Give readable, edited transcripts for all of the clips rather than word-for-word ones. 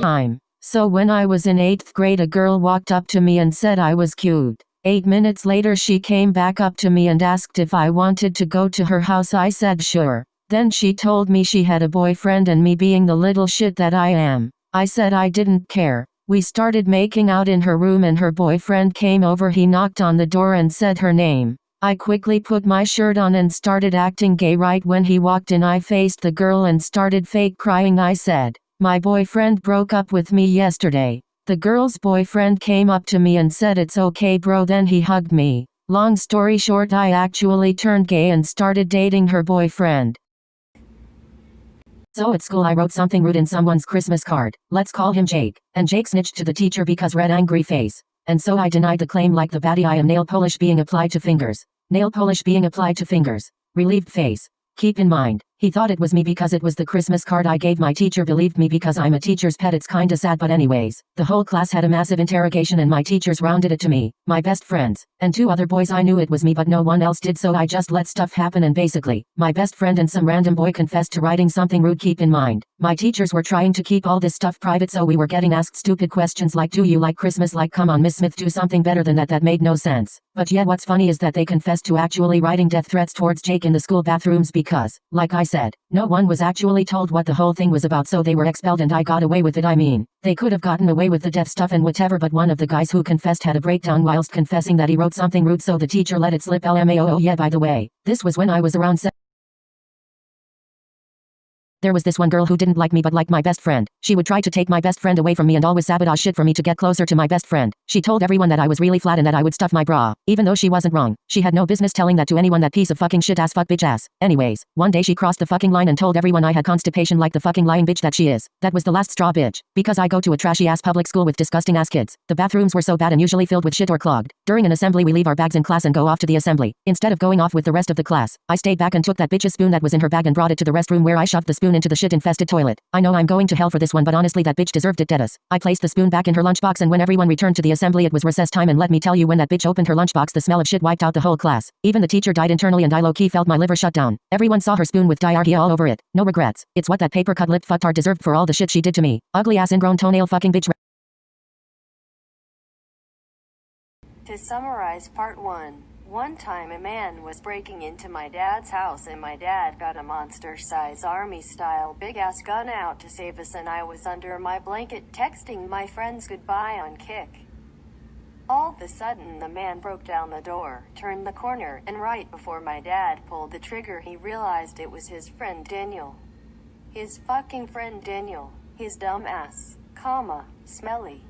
time. So when I was in 8th grade, a girl walked up to me and said I was cute. 8 minutes later she came back up to me and asked if I wanted to go to her house. I said sure. Then she told me she had a boyfriend, and me being the little shit that I am, I said I didn't care. We started making out in her room and her boyfriend came over. He knocked on the door and said her name. I quickly put my shirt on and started acting gay. Right when he walked in, I faced the girl and started fake crying. I said, "My boyfriend broke up with me yesterday." The girl's boyfriend came up to me and said, "It's okay bro." Then he hugged me. Long story short, I actually turned gay and started dating her boyfriend. So at school I wrote something rude in someone's Christmas card. Let's call him Jake. And Jake snitched to the teacher because red angry face. And so I denied the claim like the baddie I am. Nail polish being applied to fingers. Nail polish being applied to fingers. Relieved face. Keep in mind, he thought it was me because it was the Christmas card I gave. My teacher believed me because I'm a teacher's pet. It's kinda sad, but anyways, the whole class had a massive interrogation and my teachers rounded it to me, my best friends, and 2 other boys. I knew it was me but no one else did, so I just let stuff happen and basically, my best friend and some random boy confessed to writing something rude. Keep in mind, my teachers were trying to keep all this stuff private, so we were getting asked stupid questions like, "Do you like Christmas?" Like, come on Miss Smith, do something better than that. That made no sense. But yeah, what's funny is that they confessed to actually writing death threats towards Jake in the school bathrooms because, like I said, no one was actually told what the whole thing was about, so they were expelled and I got away with it. I mean, they could have gotten away with the death stuff and whatever, but one of the guys who confessed had a breakdown whilst confessing that he wrote something rude, so the teacher let it slip. LMAO. Yeah, by the way, this was when I was around 7. There was this one girl who didn't like me but liked my best friend. She would try to take my best friend away from me and always sabotage shit for me to get closer to my best friend. She told everyone that I was really flat and that I would stuff my bra. Even though she wasn't wrong, she had no business telling that to anyone. That piece of fucking shit ass fuck bitch ass. Anyways, one day she crossed the fucking line and told everyone I had constipation like the fucking lying bitch that she is. That was the last straw, bitch. Because I go to a trashy ass public school with disgusting ass kids. The bathrooms were so bad and usually filled with shit or clogged. During an assembly we leave our bags in class and go off to the assembly. Instead of going off with the rest of the class, I stayed back and took that bitch's spoon that was in her bag and brought it to the restroom, where I shoved the spoon into the shit infested toilet. I know I'm going to hell for this one, but honestly that bitch deserved it, deadass. I placed the spoon back in her lunchbox and when everyone returned to the assembly it was recess time, and let me tell you, when that bitch opened her lunchbox the smell of shit wiped out the whole class. Even the teacher died internally and I low-key felt my liver shut down. Everyone saw her spoon with diarrhea all over it. No regrets. It's what that paper cut lipped fucktard deserved for all the shit she did to me. Ugly ass ingrown toenail fucking bitch. To summarize part 1. One time a man was breaking into my dad's house and my dad got a monster-size army-style big-ass gun out to save us, and I was under my blanket texting my friends goodbye on Kik. All of a sudden the man broke down the door, turned the corner, and right before my dad pulled the trigger he realized it was his friend Daniel. His fucking friend Daniel. His dumb ass, smelly,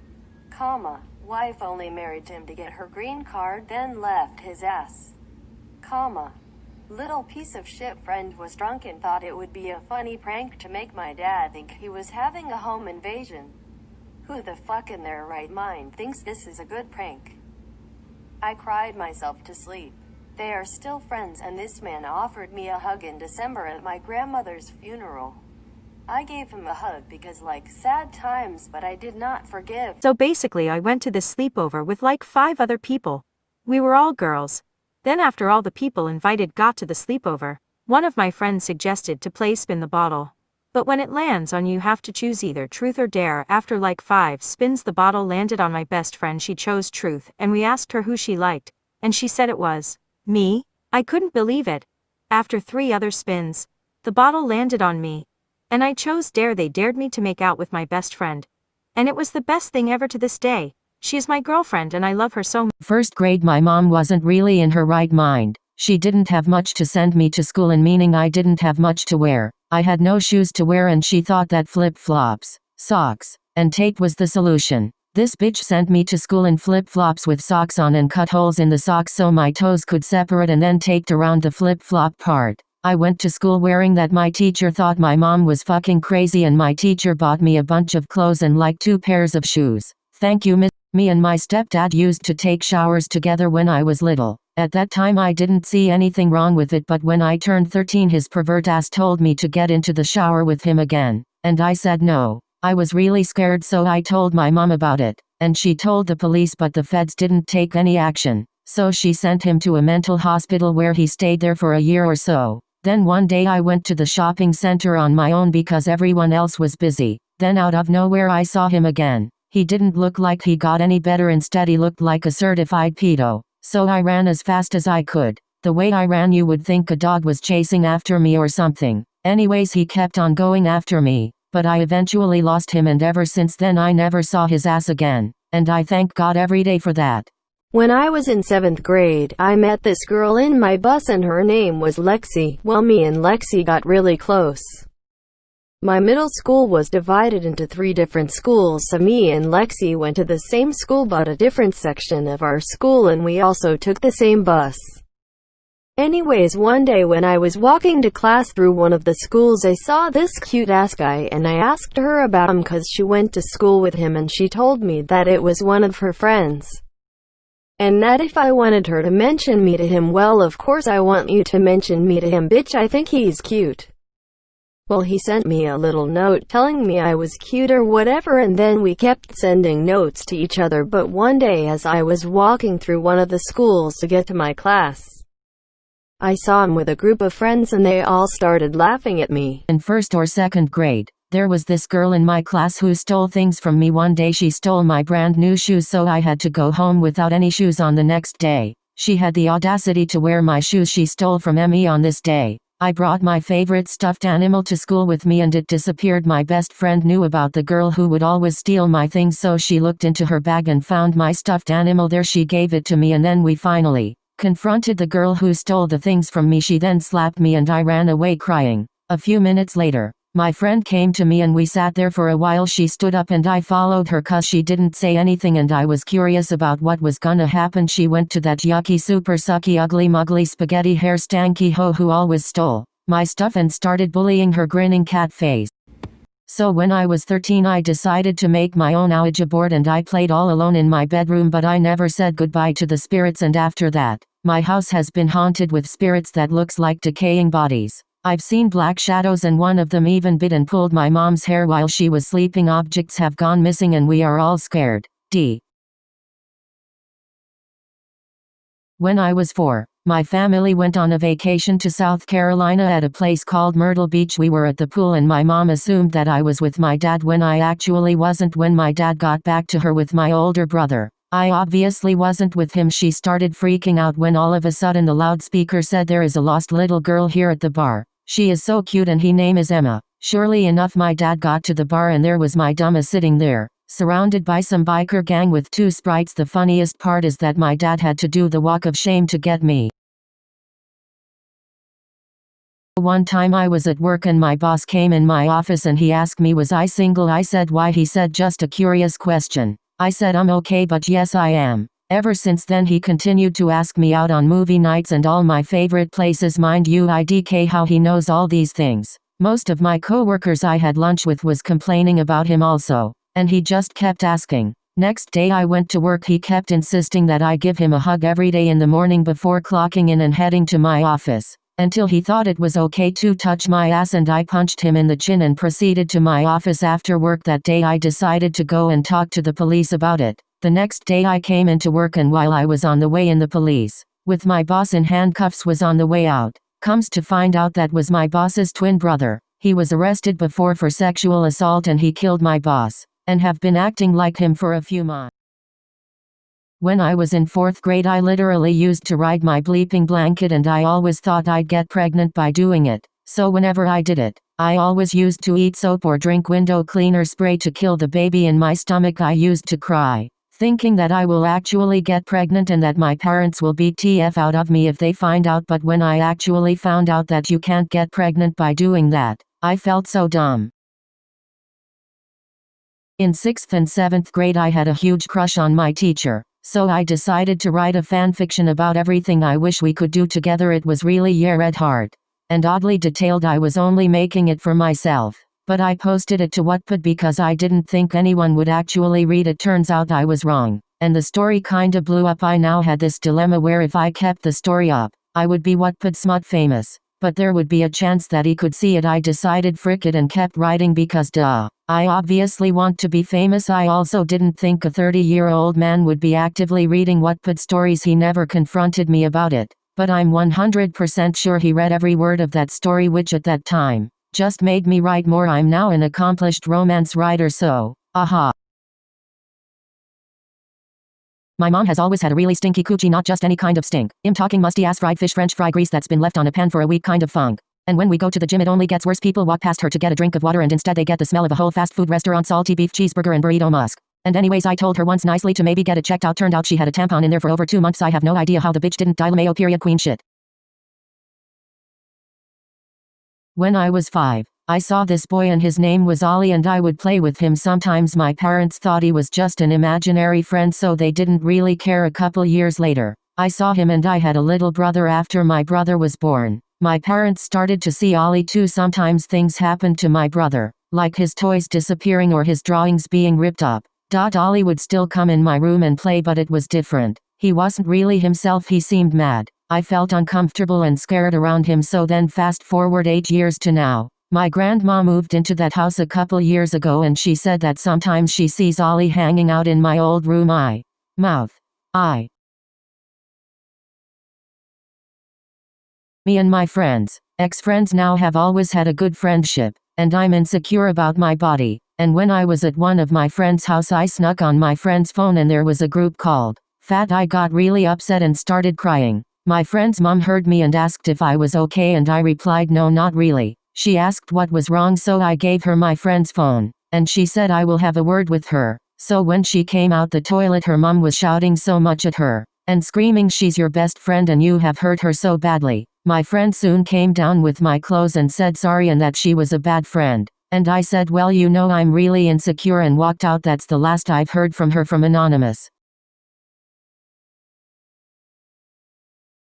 wife only married him to get her green card, then left his ass, little piece of shit friend was drunk and thought it would be a funny prank to make my dad think he was having a home invasion. Who the fuck in their right mind thinks this is a good prank? I cried myself to sleep. They are still friends, and this man offered me a hug in December at my grandmother's funeral. I gave him a hug because, like, sad times, but I did not forgive. So basically I went to this sleepover with like 5 other people. We were all girls. Then after all the people invited got to the sleepover, one of my friends suggested to play spin the bottle. But when it lands on you have to choose either truth or dare. After like 5 spins the bottle landed on my best friend. She chose truth and we asked her who she liked, and she said it was me. I couldn't believe it. After 3 other spins, the bottle landed on me. And I chose dare. They dared me to make out with my best friend. And it was the best thing ever to this day. She's my girlfriend and I love her so much. 1st grade, my mom wasn't really in her right mind. She didn't have much to send me to school in, meaning I didn't have much to wear. I had no shoes to wear and she thought that flip-flops, socks, and tape was the solution. This bitch sent me to school in flip-flops with socks on and cut holes in the socks so my toes could separate and then taped around the flip-flop part. I went to school wearing that. My teacher thought my mom was fucking crazy and my teacher bought me a bunch of clothes and like 2 pairs of shoes. Thank you, miss. Me and my stepdad used to take showers together when I was little. At that time I didn't see anything wrong with it, but when I turned 13 his pervert ass told me to get into the shower with him again. And I said no. I was really scared, so I told my mom about it. And she told the police, but the feds didn't take any action. So she sent him to a mental hospital where he stayed there for a year or so. Then one day I went to the shopping center on my own because everyone else was busy. Then out of nowhere I saw him again. He didn't look like he got any better, instead he looked like a certified pedo. So I ran as fast as I could. The way I ran you would think a dog was chasing after me or something. Anyways, he kept on going after me, but I eventually lost him, and ever since then I never saw his ass again. And I thank God every day for that. When I was in 7th grade, I met this girl in my bus and her name was Lexi. Well, me and Lexi got really close. My middle school was divided into 3 different schools, so me and Lexi went to the same school but a different section of our school, and we also took the same bus. Anyways, one day when I was walking to class through one of the schools, I saw this cute-ass guy and I asked her about him cause she went to school with him, and she told me that it was one of her friends. And that if I wanted her to mention me to him, well, of course I want you to mention me to him, bitch, I think he's cute. Well, he sent me a little note telling me I was cute or whatever, and then we kept sending notes to each other. But one day as I was walking through one of the schools to get to my class, I saw him with a group of friends and they all started laughing at me. In 1st or 2nd grade, there was this girl in my class who stole things from me. One day she stole my brand new shoes, so I had to go home without any shoes on the next day. She had the audacity to wear my shoes she stole from me on this day. I brought my favorite stuffed animal to school with me and it disappeared. My best friend knew about the girl who would always steal my things, so she looked into her bag and found my stuffed animal there. She gave it to me and then we finally confronted the girl who stole the things from me. She then slapped me and I ran away crying. A few minutes later, my friend came to me and we sat there for a while. She stood up and I followed her cause she didn't say anything and I was curious about what was gonna happen. She went to that yucky, super sucky, ugly, muggly, spaghetti hair stanky hoe who always stole my stuff and started bullying her, grinning cat face. So when I was 13 I decided to make my own Ouija board and I played all alone in my bedroom, but I never said goodbye to the spirits, and after that, my house has been haunted with spirits that looks like decaying bodies. I've seen black shadows and one of them even bit and pulled my mom's hair while she was sleeping. Objects have gone missing and we are all scared. When I was 4, my family went on a vacation to South Carolina at a place called Myrtle Beach. We were at the pool and my mom assumed that I was with my dad when I actually wasn't. When my dad got back to her with my older brother, I obviously wasn't with him. She started freaking out when all of a sudden the loudspeaker said, "There is a lost little girl here at the bar. She is so cute and her name is Emma." Surely enough, my dad got to the bar and there was my dumbass sitting there, surrounded by some biker gang with 2 sprites. The funniest part is that my dad had to do the walk of shame to get me. One time I was at work and my boss came in my office and he asked me was I single. I said why. He said just a curious question. I said I'm okay, but yes I am. Ever since then he continued to ask me out on movie nights and all my favorite places. Mind you, IDK how he knows all these things. Most of my coworkers I had lunch with was complaining about him also, and he just kept asking. Next day I went to work. He kept insisting that I give him a hug every day in the morning before clocking in and heading to my office, until he thought it was okay to touch my ass, and I punched him in the chin and proceeded to my office. After work that day I decided to go and talk to the police about it. The next day I came into work and while I was on the way in, the police, with my boss in handcuffs, was on the way out. Comes to find out that was my boss's twin brother. He was arrested before for sexual assault and he killed my boss, and have been acting like him for a few months. When I was in 4th grade I literally used to ride my bleeping blanket and I always thought I'd get pregnant by doing it. So whenever I did it, I always used to eat soap or drink window cleaner spray to kill the baby in my stomach. I used to cry, thinking that I will actually get pregnant and that my parents will beat TF out of me if they find out. But when I actually found out that you can't get pregnant by doing that, I felt so dumb. In 6th and 7th grade I had a huge crush on my teacher, so I decided to write a fanfiction about everything I wish we could do together. It was really red hard and oddly detailed. I was only making it for myself, but I posted it to Wattpad because I didn't think anyone would actually read it. Turns out I was wrong, and the story kinda blew up. I now had this dilemma where if I kept the story up, I would be Wattpad smut famous, but there would be a chance that he could see it. I decided frick it and kept writing because duh, I obviously want to be famous. I also didn't think a 30-year-old man would be actively reading Wattpad stories. He never confronted me about it, but I'm 100% sure he read every word of that story, which at that time just made me write more. I'm now an accomplished romance writer, so, aha. My mom has always had a really stinky coochie, not just any kind of stink. I'm talking musty ass fried fish French fry grease that's been left on a pan for a week kind of funk. And when we go to the gym it only gets worse. People walk past her to get a drink of water and instead they get the smell of a whole fast food restaurant salty beef cheeseburger and burrito musk. And anyways, I told her once nicely to maybe get it checked out. Turned out she had a tampon in there for over 2 months. I have no idea how the bitch didn't die. LMAO period queen shit. When I was 5, I saw this boy and his name was Ollie and I would play with him sometimes. My parents thought he was just an imaginary friend so they didn't really care. A couple years later, I saw him and I had a little brother after my brother was born. My parents started to see Ollie too. Sometimes things happened to my brother, like his toys disappearing or his drawings being ripped up. Ollie would still come in my room and play, but it was different. He wasn't really himself. He seemed mad. I felt uncomfortable and scared around him. So then fast forward 8 years to now. My grandma moved into that house a couple years ago and she said that sometimes she sees Ollie hanging out in my old room. Me and my friends, ex-friends now, have always had a good friendship, and I'm insecure about my body. And when I was at one of my friend's house I snuck on my friend's phone and there was a group called Fat. I got really upset and started crying. My friend's mom heard me and asked if I was okay and I replied no, not really. She asked what was wrong, so I gave her my friend's phone, and she said I will have a word with her. So when she came out the toilet her mom was shouting so much at her, and screaming she's your best friend and you have hurt her so badly. My friend soon came down with my clothes and said sorry and that she was a bad friend. And I said well, you know, I'm really insecure, and walked out. That's the last I've heard from her. From Anonymous.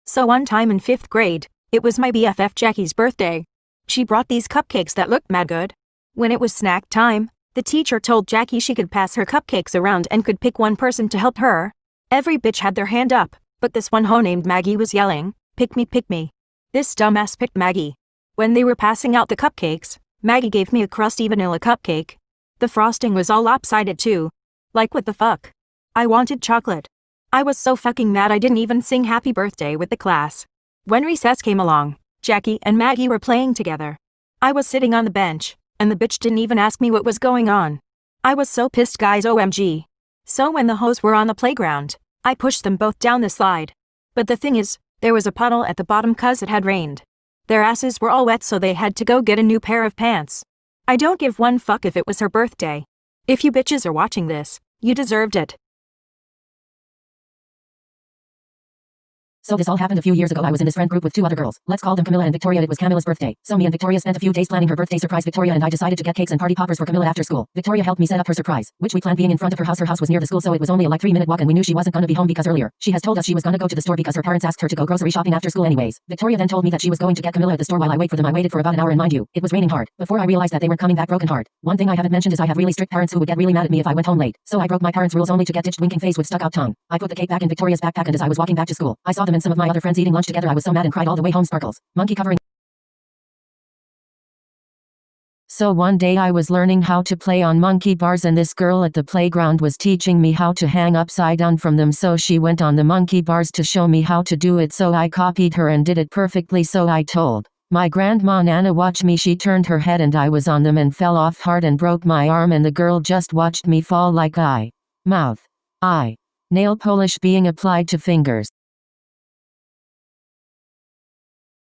So one time in 5th grade, it was my BFF Jackie's birthday. She brought these cupcakes that looked mad good. When it was snack time, the teacher told Jackie she could pass her cupcakes around and could pick one person to help her. Every bitch had their hand up, but this one hoe named Maggie was yelling, "Pick me, pick me." This dumbass picked Maggie. When they were passing out the cupcakes, Maggie gave me a crusty vanilla cupcake. The frosting was all lopsided too. Like what the fuck? I wanted chocolate. I was so fucking mad I didn't even sing happy birthday with the class. When recess came along, Jackie and Maggie were playing together. I was sitting on the bench, and the bitch didn't even ask me what was going on. I was so pissed, guys, OMG. So when the hoes were on the playground, I pushed them both down the slide. But the thing is, there was a puddle at the bottom cause it had rained. Their asses were all wet so they had to go get a new pair of pants. I don't give one fuck if it was her birthday. If you bitches are watching this, you deserved it. So this all happened a few years ago. I was in this friend group with 2 other girls. Let's call them Camilla and Victoria. It was Camilla's birthday. So me and Victoria spent a few days planning her birthday surprise. Victoria and I decided to get cakes and party poppers for Camilla after school. Victoria helped me set up her surprise, which we planned being in front of her house. Her house was near the school, so it was only a 3-minute walk, and we knew she wasn't gonna be home because earlier she has told us she was gonna go to the store because her parents asked her to go grocery shopping after school anyways. Victoria then told me that she was going to get Camilla at the store while I wait for them. I waited for about an hour, and mind you, it was raining hard. Before I realized that they weren't coming back, broken heart. One thing I haven't mentioned is I have really strict parents who would get really mad at me if I went home late. So I broke my parents' rules only to get ditched, winking face with stuck out tongue. I put the cake back in Victoria's backpack, and as I was walking back to school, I saw them and some of my other friends eating lunch together. I was so mad and cried all the way home. Sparkles. Monkey covering. So one day I was learning how to play on monkey bars, and this girl at the playground was teaching me how to hang upside down from them. So she went on the monkey bars to show me how to do it, so I copied her and did it perfectly. So I told my grandma Nana, watch me. She turned her head and I was on them and fell off hard and broke my arm, and the girl just watched me fall like nail polish being applied to fingers.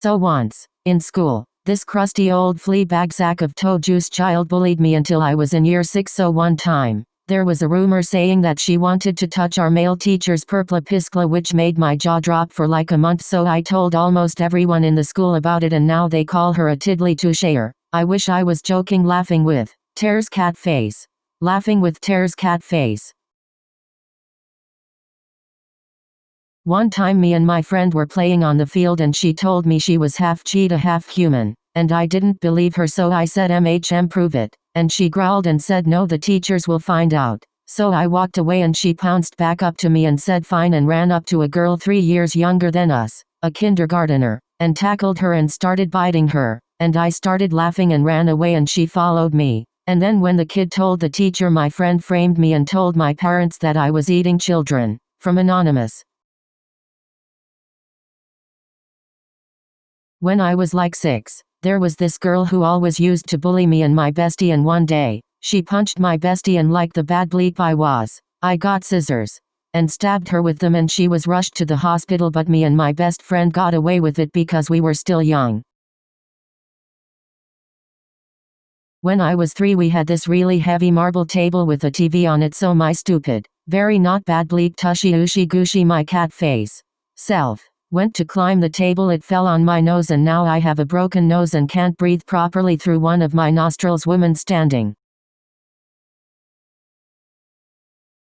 So once, in school, this crusty old flea bag sack of toe juice child bullied me until I was in year 6. So one time, there was a rumor saying that she wanted to touch our male teacher's purpla piskla, which made my jaw drop for like a month. So I told almost everyone in the school about it, and now they call her a tiddly toucher. I wish I was joking. Laughing with Tears cat face. Laughing with Tears cat face. One time me and my friend were playing on the field and she told me she was half cheetah half human, and I didn't believe her, so I said prove it, and she growled and said no, the teachers will find out. So I walked away and she pounced back up to me and said fine, and ran up to a girl 3 years younger than us, a kindergartner, and tackled her and started biting her, and I started laughing and ran away and she followed me. And then when the kid told the teacher, my friend framed me and told my parents that I was eating children. From Anonymous. When I was like 6, There was this girl who always used to bully me and my bestie, and one day, she punched my bestie, and like the bad bleep I was, I got scissors and stabbed her with them, and she was rushed to the hospital, but me and my best friend got away with it because we were still young. When I was 3, we had this really heavy marble table with a TV on it, so my stupid, very not bad bleep tushy ooshy gooshy my cat face self went to climb the table. It fell on my nose, and now I have a broken nose and can't breathe properly through one of my nostrils. Woman standing.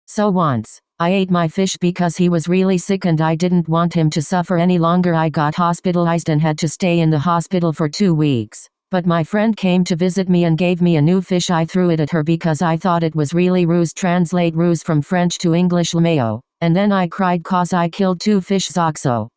So once, I ate my fish because he was really sick and I didn't want him to suffer any longer. I got hospitalized and had to stay in the hospital for 2 weeks. But my friend came to visit me and gave me a new fish. I threw it at her because I thought it was really ruse. Translate ruse from French to English lameo. And then I cried cause I killed 2 fish. Zoxo.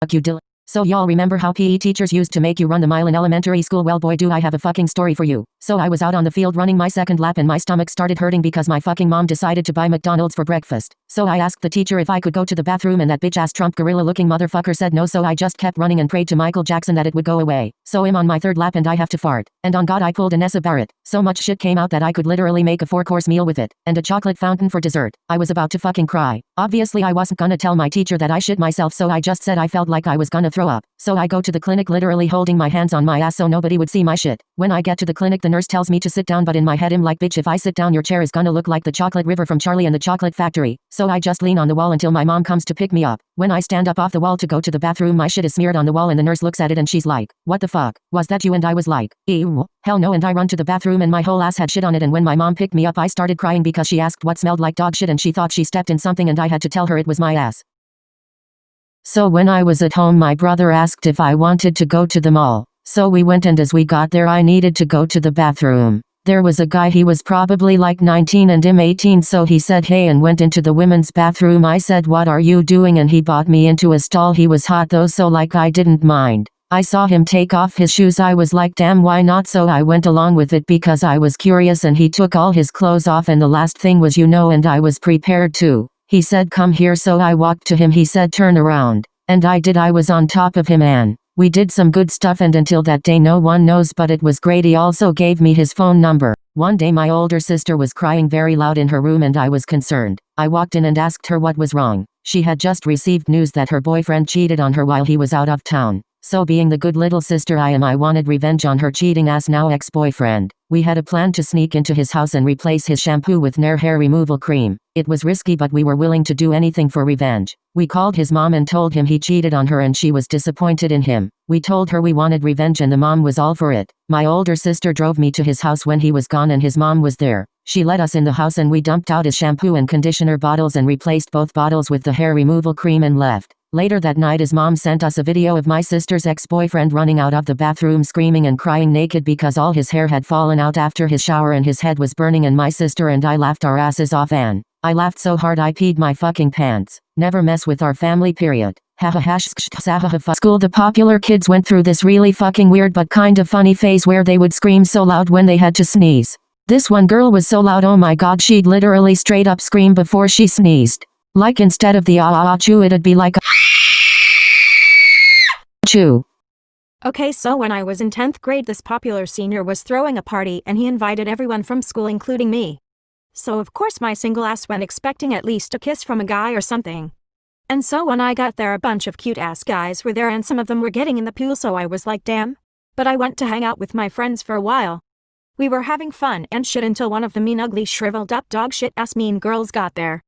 Fuck you, Dylan. So y'all remember how PE teachers used to make you run the mile in elementary school? Well boy, do I have a fucking story for you. So I was out on the field running my second lap and my stomach started hurting because my fucking mom decided to buy McDonald's for breakfast. So I asked the teacher if I could go to the bathroom, and that bitch ass Trump gorilla looking motherfucker said no, so I just kept running and prayed to Michael Jackson that it would go away. So I'm on my 3rd lap and I have to fart. And on God I pulled a Nessa Barrett. So much shit came out that I could literally make a 4-course meal with it. And a chocolate fountain for dessert. I was about to fucking cry. Obviously I wasn't gonna tell my teacher that I shit myself, so I just said I felt like I was gonna throw up. So I go to the clinic literally holding my hands on my ass so nobody would see my shit. When I get to the clinic, the nurse tells me to sit down, but in my head I'm like, bitch, if I sit down your chair is gonna look like the chocolate river from Charlie and the Chocolate Factory. So I just lean on the wall until my mom comes to pick me up. When I stand up off the wall to go to the bathroom, my shit is smeared on the wall and the nurse looks at it and she's like, what the fuck? Was that you? And I was like, ew, hell no, and I run to the bathroom and my whole ass had shit on it, and when my mom picked me up I started crying because she asked what smelled like dog shit and she thought she stepped in something and I had to tell her it was my ass. So when I was at home, my brother asked if I wanted to go to the mall. So we went, and as we got there I needed to go to the bathroom. There was a guy, he was probably like 19 and I'm 18, so he said hey and went into the women's bathroom. I said what are you doing, and he brought me into a stall. He was hot though, so like I didn't mind. I saw him take off his shoes. I was like damn, why not? So I went along with it because I was curious, and he took all his clothes off and the last thing was and I was prepared to. He said come here, so I walked to him. He said turn around. And I did. I was on top of him and we did some good stuff, and until that day no one knows, but it was great. He also gave me his phone number. One day my older sister was crying very loud in her room and I was concerned. I walked in and asked her what was wrong. She had just received news that her boyfriend cheated on her while he was out of town. So being the good little sister I am, I wanted revenge on her cheating ass now ex-boyfriend. We had a plan to sneak into his house and replace his shampoo with Nair hair removal cream. It was risky, but we were willing to do anything for revenge. We called his mom and told him he cheated on her, and she was disappointed in him. We told her we wanted revenge and the mom was all for it. My older sister drove me to his house when he was gone and his mom was there. She let us in the house and we dumped out his shampoo and conditioner bottles and replaced both bottles with the hair removal cream and left. Later that night his mom sent us a video of my sister's ex-boyfriend running out of the bathroom screaming and crying naked because all his hair had fallen out after his shower and his head was burning, and my sister and I laughed our asses off, and I laughed so hard I peed my fucking pants. Never mess with our family, period. School. The popular kids went through this really fucking weird but kind of funny phase where they would scream so loud when they had to sneeze. This one girl was so loud, oh my god, she'd literally straight up scream before she sneezed. Like instead of the achoo, it'd be like a chew. Okay, so when I was in 10th grade, this popular senior was throwing a party and he invited everyone from school including me. So of course my single ass went expecting at least a kiss from a guy or something. And so when I got there, a bunch of cute ass guys were there and some of them were getting in the pool, so I was like damn. But I went to hang out with my friends for a while. We were having fun and shit until one of the mean ugly shriveled up dog shit ass mean girls got there.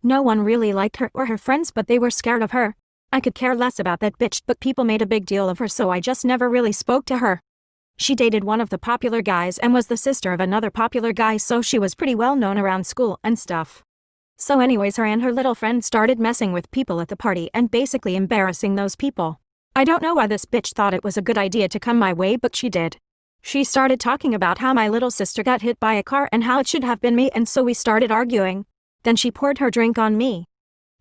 No one really liked her or her friends, but they were scared of her. I could care less about that bitch, but people made a big deal of her, so I just never really spoke to her. She dated one of the popular guys and was the sister of another popular guy, so she was pretty well known around school and stuff. So anyways, her and her little friend started messing with people at the party and basically embarrassing those people. I don't know why this bitch thought it was a good idea to come my way, but she did. She started talking about how my little sister got hit by a car and how it should have been me, and so we started arguing. Then she poured her drink on me.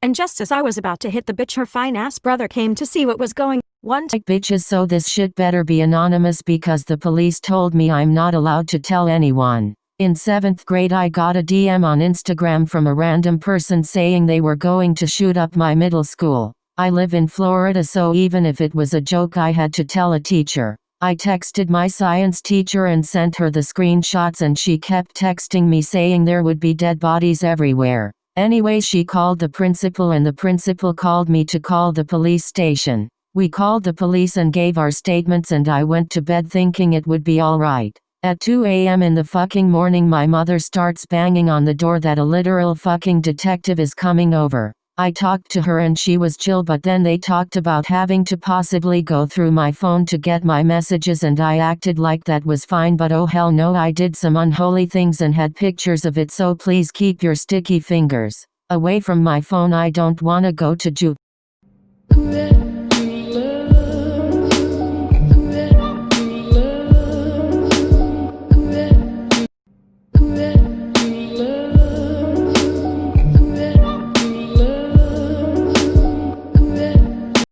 And just as I was about to hit the bitch, her fine-ass brother came to see what was going on. Bitches, so this shit better be anonymous because the police told me I'm not allowed to tell anyone. In 7th grade I got a DM on Instagram from a random person saying they were going to shoot up my middle school. I live in Florida, so even if it was a joke I had to tell a teacher. I texted my science teacher and sent her the screenshots, and she kept texting me saying there would be dead bodies everywhere. Anyway, she called the principal and the principal called me to call the police station. We called the police and gave our statements, and I went to bed thinking it would be alright. At 2 a.m. in the fucking morning, my mother starts banging on the door that a literal fucking detective is coming over. I talked to her and she was chill, but then they talked about having to possibly go through my phone to get my messages, and I acted like that was fine, but oh hell no, I did some unholy things and had pictures of it, so please keep your sticky fingers away from my phone. I don't wanna go to jail.